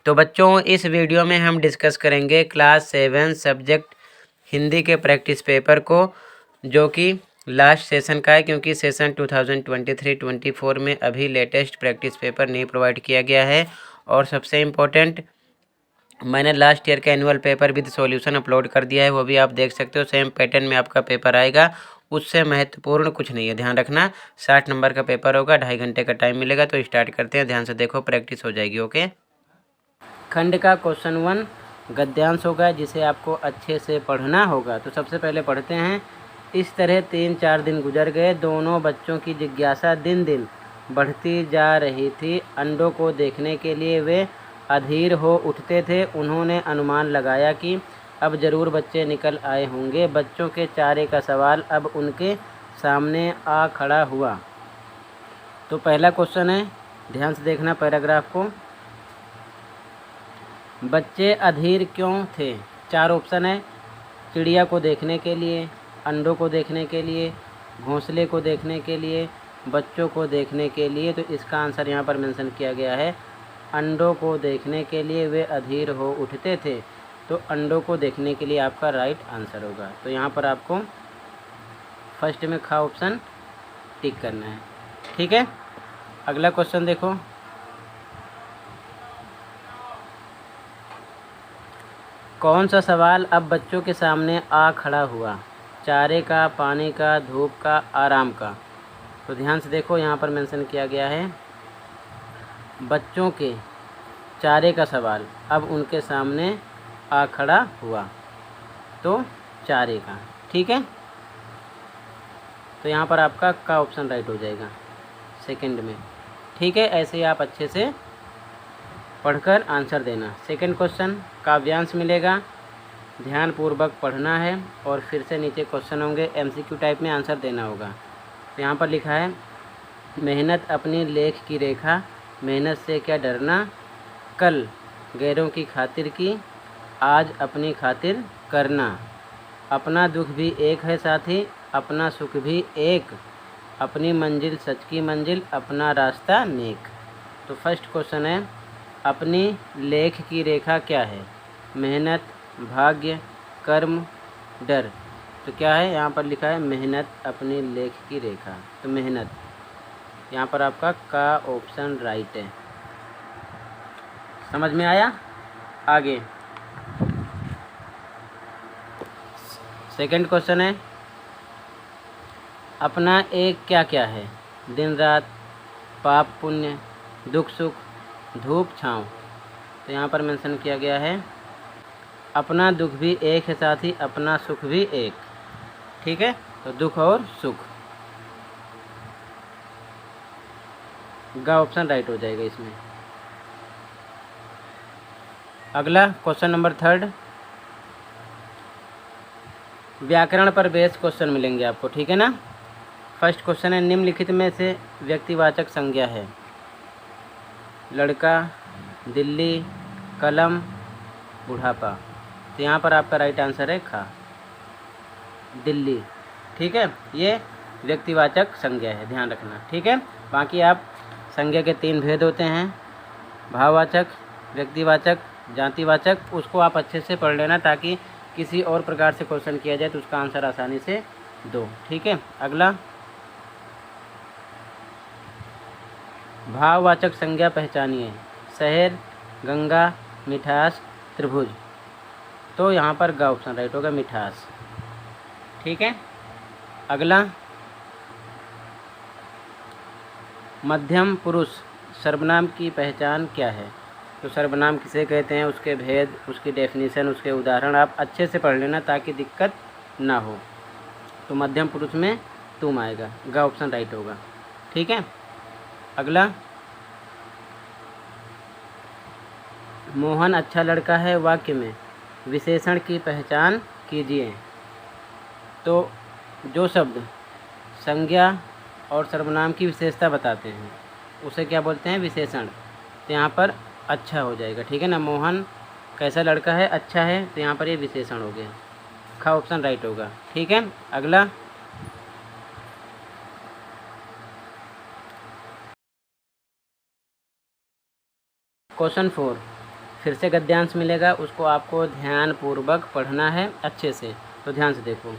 तो बच्चों इस वीडियो में हम डिस्कस करेंगे क्लास 7 सब्जेक्ट हिंदी के प्रैक्टिस पेपर को, जो कि लास्ट सेशन का है, क्योंकि सेशन 2023-24 में अभी लेटेस्ट प्रैक्टिस पेपर नहीं प्रोवाइड किया गया है। और सबसे इम्पोर्टेंट, मैंने लास्ट ईयर का annual paper with solution upload कर दिया है, वो भी आप देख सकते हो। सेम पैटर्न में आपका पेपर आएगा, उससे महत्वपूर्ण कुछ नहीं है, ध्यान रखना। 60 नंबर का पेपर होगा, 2.5 घंटे का टाइम मिलेगा। तो स्टार्ट करते हैं, ध्यान से देखो, प्रैक्टिस हो जाएगी। ओके, खंड का क्वेश्चन 1 गद्यांश होगा, जिसे आपको अच्छे से पढ़ना होगा। तो सबसे पहले पढ़ते हैं। इस तरह 3-4 दिन गुजर गए। दोनों बच्चों की जिज्ञासा दिन दिन बढ़ती जा रही थी। अंडों को देखने के लिए वे अधीर हो उठते थे। उन्होंने अनुमान लगाया कि अब ज़रूर बच्चे निकल आए होंगे। बच्चों के चारे का सवाल अब उनके सामने आ खड़ा हुआ। तो पहला क्वेश्चन है, ध्यान से देखना पैराग्राफ को। बच्चे अधीर क्यों थे? 4 ऑप्शन है। चिड़िया को देखने के लिए, अंडों को देखने के लिए, घोंसले को देखने के लिए, बच्चों को देखने के लिए। तो इसका आंसर यहाँ पर मेंशन किया गया है, अंडों को देखने के लिए वे अधीर हो उठते थे। तो अंडों को देखने के लिए आपका राइट आंसर होगा। तो यहाँ पर आपको फर्स्ट में खा ऑप्शन टिक करना है, ठीक है। अगला क्वेश्चन देखो। कौन सा सवाल अब बच्चों के सामने आ खड़ा हुआ? चारे का, पानी का, धूप का, आराम का। तो ध्यान से देखो, यहाँ पर मेंशन किया गया है बच्चों के चारे का सवाल अब उनके सामने आ खड़ा हुआ। तो चारे का, ठीक है। तो यहाँ पर आपका का ऑप्शन राइट हो जाएगा सेकंड में, ठीक है। ऐसे ही आप अच्छे से पढ़कर आंसर देना। सेकंड क्वेश्चन काव्यांश मिलेगा, ध्यानपूर्वक पढ़ना है और फिर से नीचे क्वेश्चन होंगे, एमसीक्यू टाइप में आंसर देना होगा। तो यहाँ पर लिखा है, मेहनत अपनी लेख की रेखा, मेहनत से क्या डरना, कल गैरों की खातिर की, आज अपनी खातिर करना, अपना दुख भी एक है साथी, अपना सुख भी एक, अपनी मंजिल सच की मंजिल, अपना रास्ता नेक। तो फर्स्ट क्वेश्चन है, अपनी लेख की रेखा क्या है? मेहनत, भाग्य, कर्म, डर। तो क्या है? यहाँ पर लिखा है मेहनत अपनी लेख की रेखा। तो मेहनत, यहाँ पर आपका का ऑप्शन राइट है। समझ में आया? आगे सेकंड क्वेश्चन है, अपना एक क्या क्या है? दिन रात, पाप पुण्य, दुख सुख, धूप छाँव। तो यहाँ पर मेंशन किया गया है, अपना दुख भी एक है साथी, अपना सुख भी एक, ठीक है। तो दुख और सुख, गा ऑप्शन राइट हो जाएगा इसमें। अगला क्वेश्चन नंबर थर्ड, व्याकरण पर बेस्ड क्वेश्चन मिलेंगे आपको, ठीक है ना। फर्स्ट क्वेश्चन है, निम्नलिखित में से व्यक्तिवाचक संज्ञा है? लड़का, दिल्ली, कलम, बुढ़ापा। तो यहाँ पर आपका राइट आंसर है खा, दिल्ली, ठीक है। ये व्यक्तिवाचक संज्ञा है, ध्यान रखना, ठीक है। बाकी आप संज्ञा के 3 भेद होते हैं, भाववाचक, व्यक्तिवाचक, जातिवाचक। उसको आप अच्छे से पढ़ लेना, ताकि किसी और प्रकार से क्वेश्चन किया जाए तो उसका आंसर आसानी से दो, ठीक है। अगला, भाववाचक संज्ञा पहचानिए? शहर, गंगा, मिठास, त्रिभुज। तो यहाँ पर गा ऑप्शन राइट होगा, मिठास, ठीक है। अगला, मध्यम पुरुष सर्वनाम की पहचान क्या है? तो सर्वनाम किसे कहते हैं, उसके भेद, उसकी डेफिनेशन, उसके उदाहरण आप अच्छे से पढ़ लेना, ताकि दिक्कत ना हो। तो मध्यम पुरुष में तुम आएगा, गा ऑप्शन राइट होगा, ठीक है। अगला, मोहन अच्छा लड़का है वाक्य में विशेषण की पहचान कीजिए। तो जो शब्द संज्ञा और सर्वनाम की विशेषता बताते हैं उसे क्या बोलते हैं? विशेषण। तो यहाँ पर अच्छा हो जाएगा, ठीक है ना। मोहन कैसा लड़का है? अच्छा है। तो यहाँ पर ये विशेषण हो गया, खा ऑप्शन राइट होगा, ठीक है। अगला, क्वेश्चन 4, फिर से गद्यांश मिलेगा, उसको आपको ध्यानपूर्वक पढ़ना है अच्छे से। तो ध्यान से देखो।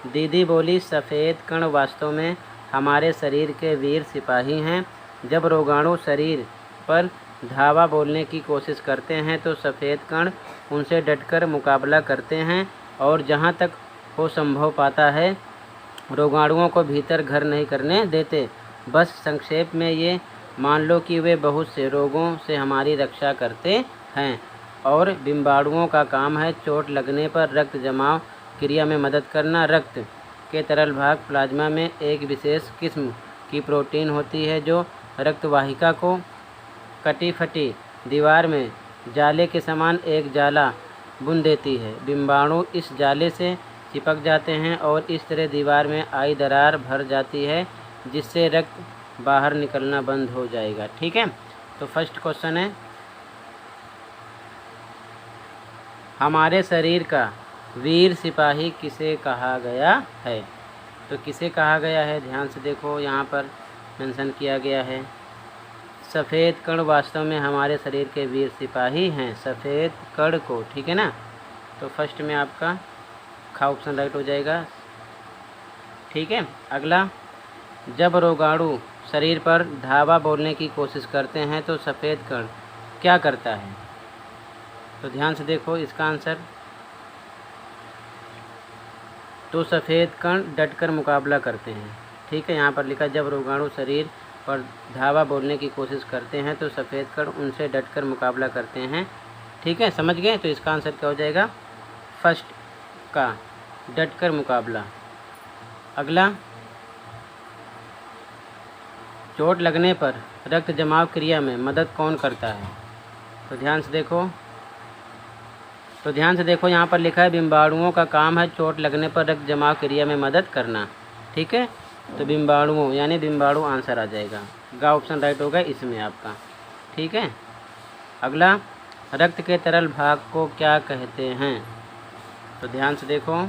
दीदी बोली सफ़ेद कण वास्तव में हमारे शरीर के वीर सिपाही हैं। जब रोगाणु शरीर पर धावा बोलने की कोशिश करते हैं तो सफ़ेद कण उनसे डटकर मुकाबला करते हैं और जहाँ तक हो संभव पाता है रोगाणुओं को भीतर घर नहीं करने देते। बस संक्षेप में ये मान लो कि वे बहुत से रोगों से हमारी रक्षा करते हैं और बिम्बाणुओं का काम है चोट लगने पर रक्त जमाव क्रिया में मदद करना। रक्त के तरल भाग प्लाज्मा में एक विशेष किस्म की प्रोटीन होती है जो रक्त वाहिका को कटी फटी दीवार में जाले के समान एक जाला बुन देती है। बिम्बाणु इस जाले से चिपक जाते हैं और इस तरह दीवार में आई दरार भर जाती है जिससे रक्त बाहर निकलना बंद हो जाएगा। ठीक है, तो फर्स्ट क्वेश्चन है हमारे शरीर का वीर सिपाही किसे कहा गया है। तो किसे कहा गया है, ध्यान से देखो, यहाँ पर मेंशन किया गया है सफ़ेद कण वास्तव में हमारे शरीर के वीर सिपाही हैं, सफ़ेद कण को। ठीक है ना, तो फर्स्ट में आपका खा ऑप्शन राइट हो जाएगा। ठीक है, अगला, जब रोगाणु शरीर पर धावा बोलने की कोशिश करते हैं तो सफ़ेद कण क्या करता है। तो ध्यान से देखो इसका आंसर, तो सफ़ेद कण डटकर मुकाबला करते हैं। ठीक है, यहाँ पर लिखा जब रोगाणु शरीर पर धावा बोलने की कोशिश करते हैं तो सफ़ेद कण उनसे डटकर मुकाबला करते हैं। ठीक है, समझ गए, तो इसका आंसर क्या हो जाएगा, फर्स्ट का डटकर मुकाबला। अगला, चोट लगने पर रक्त जमाव क्रिया में मदद कौन करता है। तो ध्यान से देखो यहाँ पर लिखा है बिम्बाणुओं का काम है चोट लगने पर रक्त जमाव क्रिया में मदद करना। ठीक है, तो बिम्बाणुओं यानी बिम्बाणु आंसर आ जाएगा, गा ऑप्शन राइट होगा इसमें आपका। ठीक है, अगला, रक्त के तरल भाग को क्या कहते हैं। तो ध्यान से देखो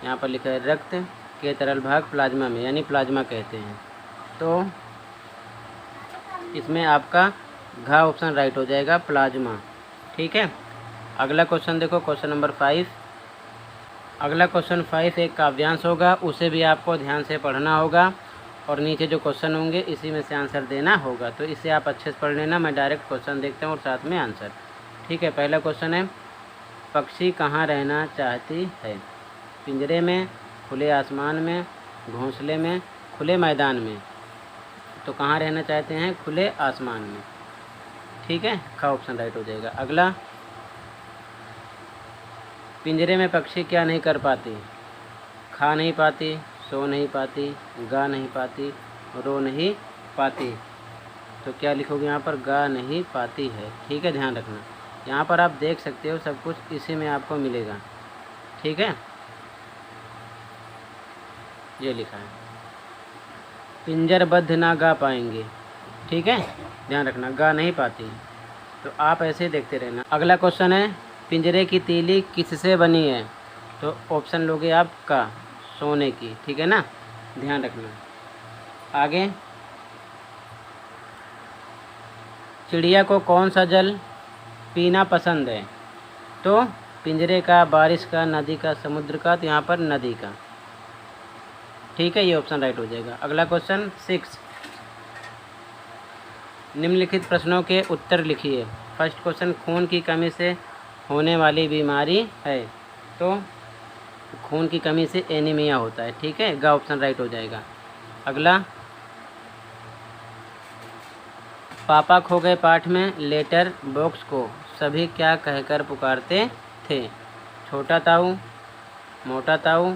यहाँ पर लिखा है रक्त के तरल भाग प्लाज्मा में यानी प्लाज्मा कहते हैं। तो इसमें आपका घा ऑप्शन राइट हो जाएगा, प्लाज्मा। ठीक है, अगला क्वेश्चन देखो, क्वेश्चन नंबर 5। अगला क्वेश्चन 5 एक काव्यांश होगा, उसे भी आपको ध्यान से पढ़ना होगा और नीचे जो क्वेश्चन होंगे इसी में से आंसर देना होगा। तो इसे आप अच्छे से पढ़ लेना, मैं डायरेक्ट क्वेश्चन देखता हूँ और साथ में आंसर। ठीक है, पहला क्वेश्चन है पक्षी कहाँ रहना चाहती है। पिंजरे में, खुले आसमान में, घोंसले में, खुले मैदान में। तो कहाँ रहना चाहते हैं, खुले आसमान में। ठीक है, का ऑप्शन राइट हो जाएगा। अगला, पिंजरे में पक्षी क्या नहीं कर पाती, खा नहीं पाती, सो नहीं पाती, गा नहीं पाती, रो नहीं पाती। तो क्या लिखोगे यहाँ पर, गा नहीं पाती है। ठीक है, ध्यान रखना, यहाँ पर आप देख सकते हो सब कुछ इसी में आपको मिलेगा। ठीक है, ये लिखा है पिंजरबद्ध ना गा पाएंगे। ठीक है, ध्यान रखना, गा नहीं पाती। तो आप ऐसे देखते रहना। अगला क्वेश्चन है पिंजरे की तीली किससे बनी है। तो ऑप्शन लोगे आप का, सोने की। ठीक है ना, ध्यान रखना। आगे, चिड़िया को कौन सा जल पीना पसंद है। तो पिंजरे का, बारिश का, नदी का, समुद्र का। तो यहाँ पर नदी का। ठीक है, ये ऑप्शन राइट हो जाएगा। अगला क्वेश्चन 6, निम्नलिखित प्रश्नों के उत्तर लिखिए। फर्स्ट क्वेश्चन, खून की कमी से होने वाली बीमारी है। तो खून की कमी से एनीमिया होता है। ठीक है, गा ऑप्शन राइट हो जाएगा। अगला, पापा खो गए पाठ में लेटर बॉक्स को सभी क्या कहकर पुकारते थे। छोटा ताऊ, मोटा ताऊ,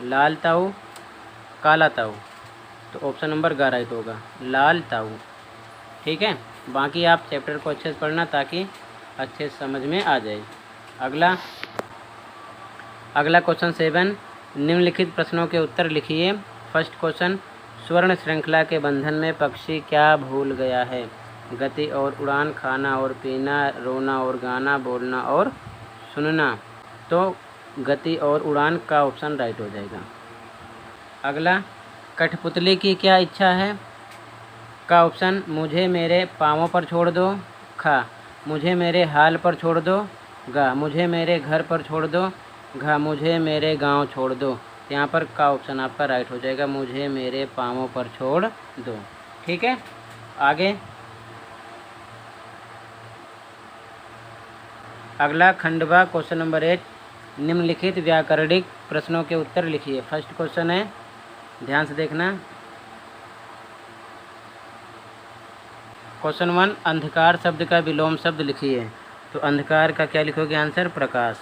लाल ताऊ, काला ताऊ। तो ऑप्शन नंबर गा राइट होगा, लाल ताऊ। ठीक है, बाकी आप चैप्टर को अच्छे से पढ़ना ताकि अच्छे से समझ में आ जाए। अगला क्वेश्चन 7, निम्नलिखित प्रश्नों के उत्तर लिखिए। फर्स्ट क्वेश्चन, स्वर्ण श्रृंखला के बंधन में पक्षी क्या भूल गया है। गति और उड़ान, खाना और पीना, रोना और गाना, बोलना और सुनना। तो गति और उड़ान का ऑप्शन राइट हो जाएगा। अगला, कठपुतली की क्या इच्छा है। का ऑप्शन, मुझे मेरे पाँवों पर छोड़ दो, खा, मुझे मेरे हाल पर छोड़ दो। गा, मुझे मेरे घर पर छोड़ दो। घा, मुझे मेरे गांव छोड़ दो। यहाँ पर का ऑप्शन आपका राइट हो जाएगा, मुझे मेरे पाँवों पर छोड़ दो। ठीक है, आगे अगला खंडवा क्वेश्चन नंबर 8, निम्नलिखित व्याकरणिक प्रश्नों के उत्तर लिखिए। फर्स्ट क्वेश्चन है, ध्यान से देखना। क्वेश्चन 1, अंधकार शब्द का विलोम शब्द लिखिए। तो अंधकार का क्या लिखोगे आंसर? प्रकाश।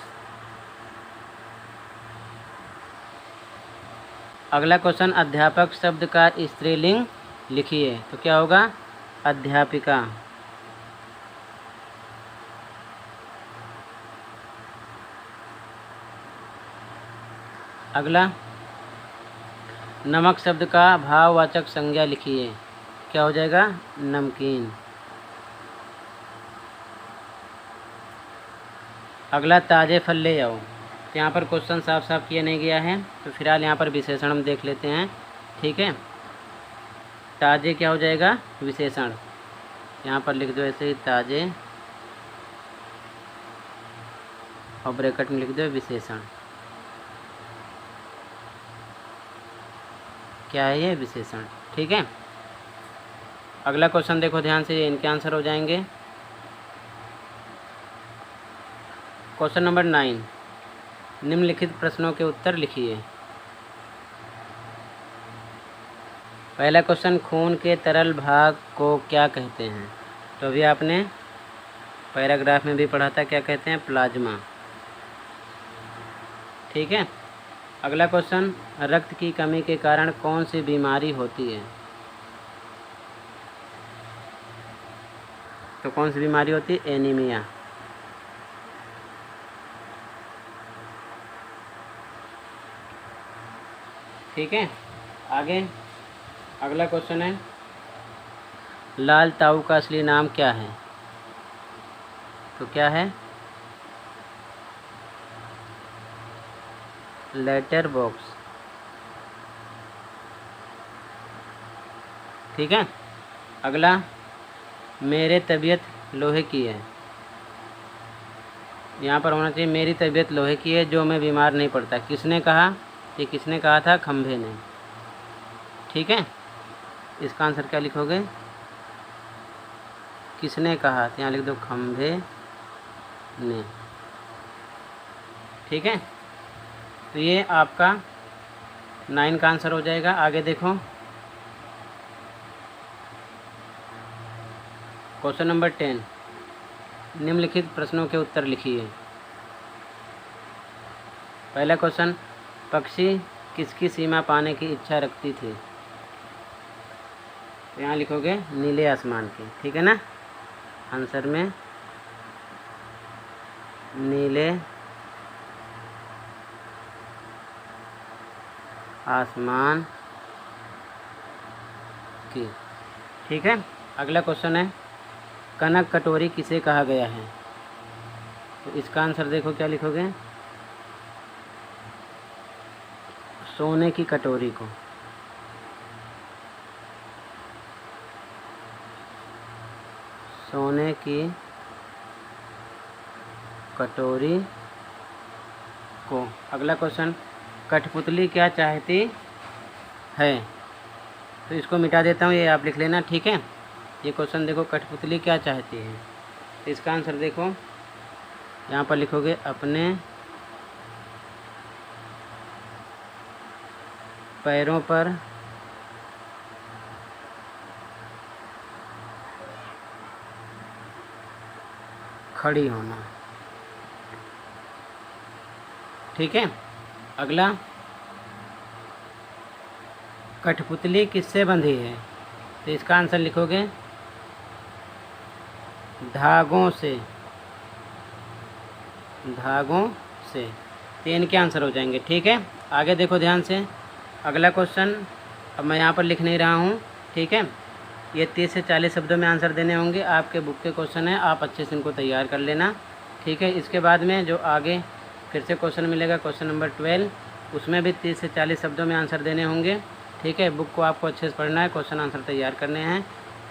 अगला क्वेश्चन, अध्यापक शब्द का स्त्रीलिंग लिखिए। तो क्या होगा? अध्यापिका। अगला, नमक शब्द का भाववाचक संज्ञा लिखिए। क्या हो जाएगा? नमकीन। अगला, ताज़े फल ले आओ। तो यहाँ पर क्वेश्चन साफ साफ किया नहीं गया है, तो फिलहाल यहाँ पर विशेषण हम देख लेते हैं। ठीक है, ताज़े क्या हो जाएगा? विशेषण। यहाँ पर लिख दो ऐसे ही, ताज़े, और ब्रैकेट में लिख दो विशेषण। क्या है ये? विशेषण। ठीक है, अगला क्वेश्चन देखो ध्यान से, इनके आंसर हो जाएंगे। क्वेश्चन नंबर 9, निम्नलिखित प्रश्नों के उत्तर लिखिए। पहला क्वेश्चन, खून के तरल भाग को क्या कहते हैं? तो अभी आपने पैराग्राफ में भी पढ़ा था, क्या कहते हैं? प्लाज्मा। ठीक है, अगला क्वेश्चन, रक्त की कमी के कारण कौन सी बीमारी होती है? तो कौन सी बीमारी होती है? एनीमिया। ठीक है, आगे अगला क्वेश्चन है, लाल ताऊ का असली नाम क्या है? तो क्या है? Letter box. ठीक है, अगला, मेरे तबीयत लोहे की है। यहाँ पर होना चाहिए मेरी तबीयत लोहे की है, जो मैं बीमार नहीं पड़ता। किसने कहा? ये किसने कहा था? खंभे ने। ठीक है, इसका आंसर क्या लिखोगे? किसने कहा? तो यहाँ लिख दो खंभे ने। ठीक है, तो ये आपका 9 का आंसर हो जाएगा। आगे देखो, क्वेश्चन नंबर 10, निम्नलिखित प्रश्नों के उत्तर लिखिए। पहला क्वेश्चन, पक्षी किसकी सीमा पाने की इच्छा रखती थी? तो यहाँ लिखोगे नीले आसमान की। ठीक है ना, आंसर में नीले आसमान की। ठीक है, अगला क्वेश्चन है, कनक कटोरी किसे कहा गया है? तो इसका आंसर देखो, क्या लिखोगे? सोने की कटोरी को। सोने की कटोरी को। अगला क्वेश्चन, कठपुतली क्या चाहती है? तो इसको मिटा देता हूँ, ये आप लिख लेना। ठीक है, ये क्वेश्चन देखो, कठपुतली क्या चाहती है? तो इसका आंसर देखो, यहाँ पर लिखोगे अपने पैरों पर खड़ी होना। ठीक है, अगला, कठपुतली किससे बंधी है? तो इसका आंसर लिखोगे धागों से। धागों से। 3 के आंसर हो जाएंगे। ठीक है, आगे देखो ध्यान से, अगला क्वेश्चन अब मैं यहाँ पर लिख नहीं रहा हूँ। ठीक है, ये 30 से 40 शब्दों में आंसर देने होंगे। आपके बुक के क्वेश्चन हैं, आप अच्छे से इनको तैयार कर लेना। ठीक है, इसके बाद में जो आगे फिर से क्वेश्चन मिलेगा, क्वेश्चन नंबर 12, उसमें भी 30 से 40 शब्दों में आंसर देने होंगे। ठीक है, बुक को आपको अच्छे से पढ़ना है, क्वेश्चन आंसर तैयार करने हैं।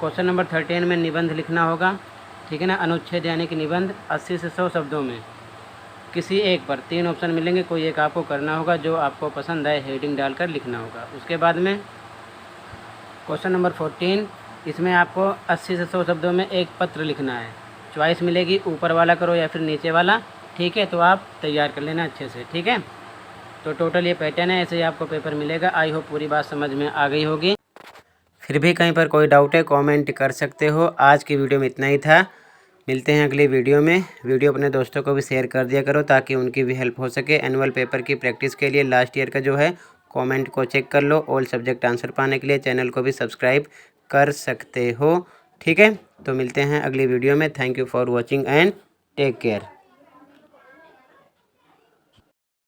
क्वेश्चन नंबर 13 में निबंध लिखना होगा। ठीक है ना। अनुच्छेद यानी कि निबंध 80 से 100 शब्दों में किसी एक पर 3 ऑप्शन मिलेंगे, कोई एक आपको करना होगा, जो आपको पसंद आए हेडिंग डालकर लिखना होगा। उसके बाद में क्वेश्चन नंबर 14, इसमें आपको 80 से 100 शब्दों में एक पत्र लिखना है। चॉइस मिलेगी, ऊपर वाला करो या फिर नीचे वाला, ठीक है। तो आप तैयार कर लेना अच्छे से, ठीक है। तो टोटल ये पैटर्न है, ऐसे ही आपको पेपर मिलेगा। आई होप पूरी बात समझ में आ गई होगी। फिर भी कहीं पर कोई डाउट है कमेंट कर सकते हो। आज की वीडियो में इतना ही था। मिलते हैं अगली वीडियो में। वीडियो अपने दोस्तों को भी शेयर कर दिया करो ताकि उनकी भी हेल्प हो सके। एनुअल पेपर की प्रैक्टिस के लिए लास्ट ईयर का जो है कमेंट को चेक कर लो। ऑल सब्जेक्ट आंसर पाने के लिए चैनल को भी सब्सक्राइब कर सकते हो, ठीक है। तो मिलते हैं अगली वीडियो में। Thank you for watching and take care.